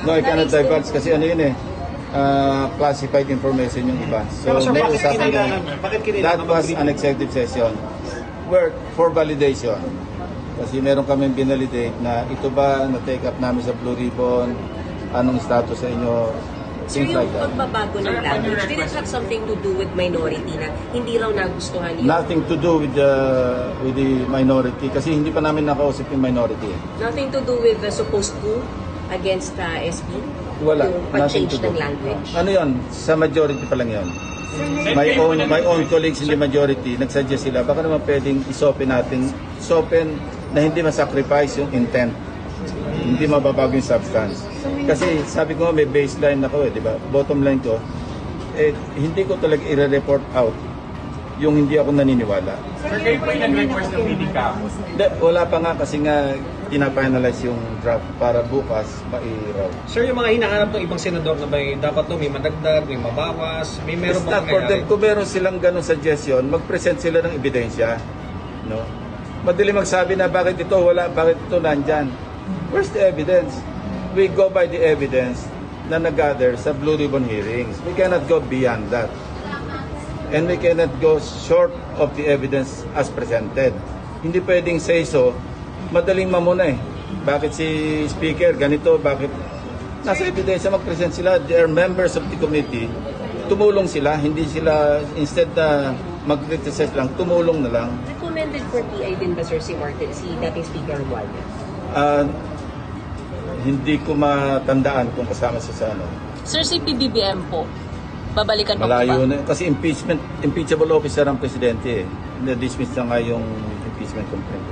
No, I cannot divulge kasi ano yun classified information yung iba. So, Pero sir, may bakit usapan kinailangan? yun. Bakit kinailangan That was mag-briefing? an executive session for validation. Kasi meron kami binalidate na ito ba na-take up namin sa Blue Ribbon, anong status sa inyo, Sir, things yung like that. pagbabago ng language, did it have something to do with minority na hindi raw nagustuhan yung... Nothing to do with the minority kasi hindi pa namin nakausap yung minority. Nothing to do with the supposed coup against SB? Wala. Yung Nothing pag-change to do. ng language? Ano yun? Sa majority pa lang yun. My own colleagues in the majority, nagsuggest sila, baka naman pwedeng isopen na hindi masacrifice yung intent. Hindi mababago yung substance. Kasi sabi ko may baseline ako di ba? Bottom line ko, hindi ko talaga i-report out yung hindi ako naniniwala. Sir, kayo po yung nag-request ng meeting kahapon? Wala pa nga kasi nga pinafinalize yung draft para bukas mairaw. Sir, yung mga hinahanap ng ibang senador na dapat may madagdag, may mabawas, may meron It's bang not for them. nangyayari? Kung meron silang ganong suggestion, mag-present sila ng ebidensya. No? Madali magsabi na bakit ito wala, bakit ito nandyan. Where's the evidence? We go by the evidence na nag-gather sa Blue Ribbon hearings. We cannot go beyond that. And we cannot go short of the evidence as presented. Hindi pwedeng say so, madaling mamuna Bakit si Speaker ganito, bakit? Nasa ebidensya mag-present sila, they are members of the committee. Tumulong sila, hindi sila, instead na mag-criticize lang, tumulong na lang. Recommended for TI din ba, Sir, si dating Speaker Romualdez? Hindi ko matandaan kung kasama siya sa ano. Sir, si PBBM po, babalikan pa po Malayo ba? na. Kasi impeachable officer ang presidente Na-dismiss na nga yung impeachment complaint.